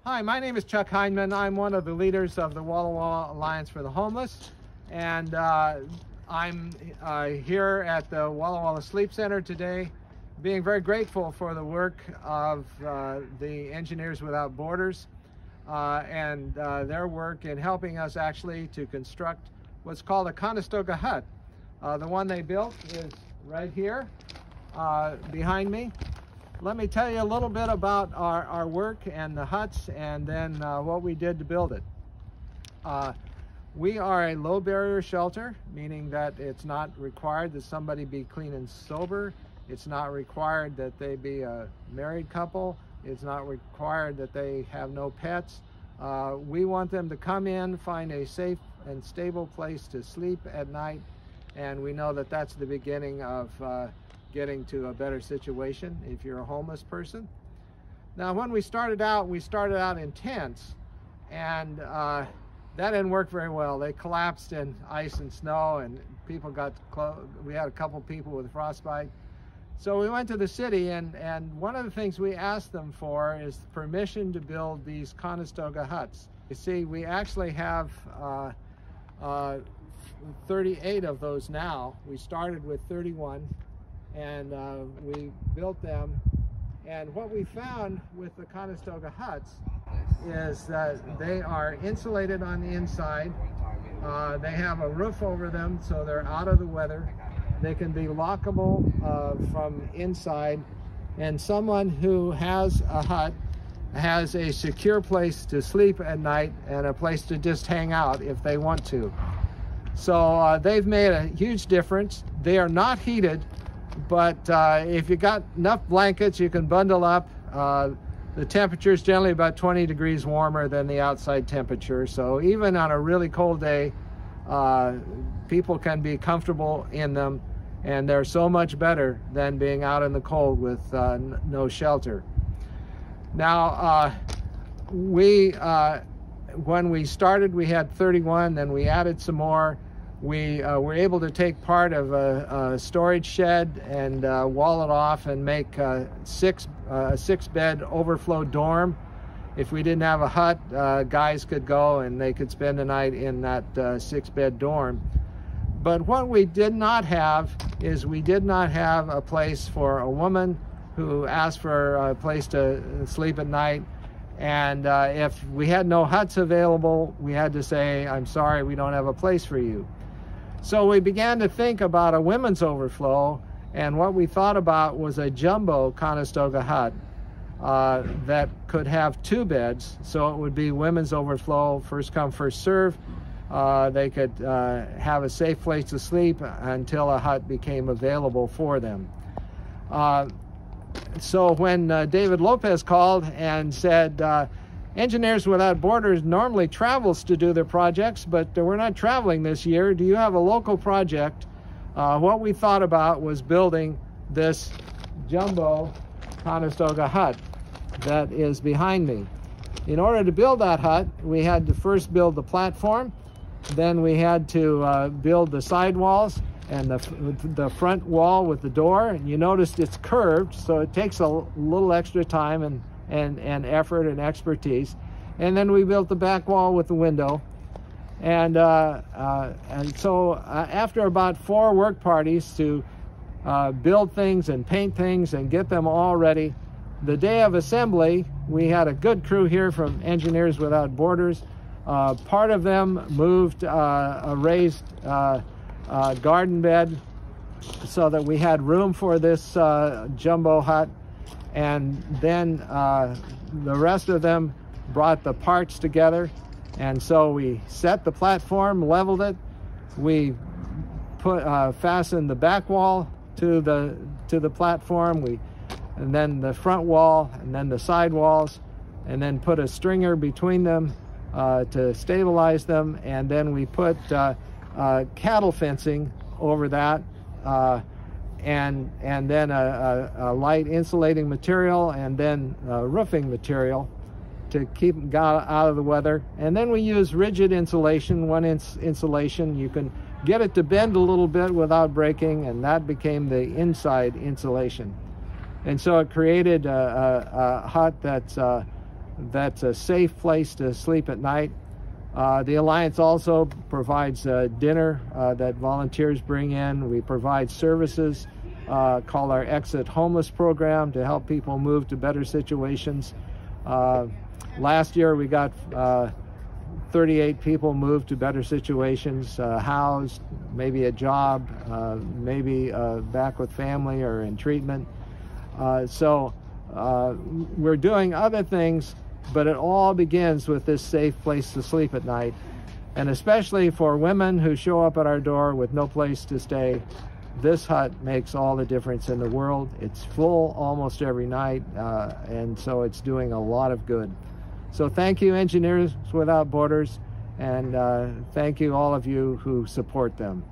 Hi, my name is Chuck Hindman. I'm one of the leaders of the Walla Walla Alliance for the Homeless, and I'm here at the Walla Walla Sleep Center today, being very grateful for the work of the Engineers Without Borders and their work in helping us actually to construct what's called a Conestoga hut. The one they built is right here behind me. Let me tell you a little bit about our work and the huts, and then what we did to build it. We are a low barrier shelter, meaning that it's not required that somebody be clean and sober. It's not required that they be a married couple. It's not required that they have no pets. We want them to come in, find a safe and stable place to sleep at night, and we know that that's the beginning of getting to a better situation if you're a homeless person. Now, when we started out in tents, and that didn't work very well. They collapsed in ice and snow, and people got we had a couple people with frostbite. So we went to the city, and one of the things we asked them for is permission to build these Conestoga huts. You see, we actually have 38 of those now. We started with 31, and we built them. And what we found with the Conestoga huts is that they are insulated on the inside. They have a roof over them, so they're out of the weather. They can be lockable from inside, and someone who has a hut has a secure place to sleep at night and a place to just hang out if they want to. So they've made a huge difference. They are not heated, but if you got enough blankets, you can bundle up. The temperature is generally about 20 degrees warmer than the outside temperature. So even on a really cold day, people can be comfortable in them, and they're so much better than being out in the cold with no shelter. Now, when we started, we had 31, then we added some more. We were able to take part of a storage shed and wall it off and make a six-bed overflow dorm. If we didn't have a hut, guys could go and they could spend the night in that six-bed dorm. But what we did not have is we did not have a place for a woman who asked for a place to sleep at night. And if we had no huts available, we had to say, I'm sorry, we don't have a place for you. So we began to think about a women's overflow, and what we thought about was a jumbo Conestoga hut that could have 2 beds. So it would be women's overflow, first come, first serve. They could have a safe place to sleep until a hut became available for them. So when David Lopez called and said, Engineers Without Borders normally travels to do their projects, but we're not traveling this year. Do you have a local project? What we thought about was building this jumbo Conestoga hut that is behind me. In order to build that hut, we had to first build the platform, then we had to build the side walls and the front wall with the door. And you noticed it's curved, so it takes a little extra time and effort and expertise. And then we built the back wall with the window. And so after about 4 work parties to build things and paint things and get them all ready, the day of assembly, we had a good crew here from Engineers Without Borders. Part of them moved a raised garden bed so that we had room for this jumbo hut. And then the rest of them brought the parts together. And so we set the platform, leveled it. We fastened the back wall to the platform. And then the front wall, and then the side walls, and then put a stringer between them to stabilize them. And then we put cattle fencing over that. And then a light insulating material, and then roofing material to keep Gala out of the weather. And then we use rigid insulation, 1-inch insulation. You can get it to bend a little bit without breaking, and that became the inside insulation. And so it created a hut that's that's a safe place to sleep at night. The Alliance also provides dinner that volunteers bring in. We provide services called our Exit Homeless program to help people move to better situations. Last year we got 38 people moved to better situations, housed, maybe a job, maybe back with family or in treatment. So we're doing other things, but it all begins with this safe place to sleep at night. And especially for women who show up at our door with no place to stay, this hut makes all the difference in the world. It's full almost every night, and so it's doing a lot of good. So thank you, Engineers Without Borders, and thank you all of you who support them.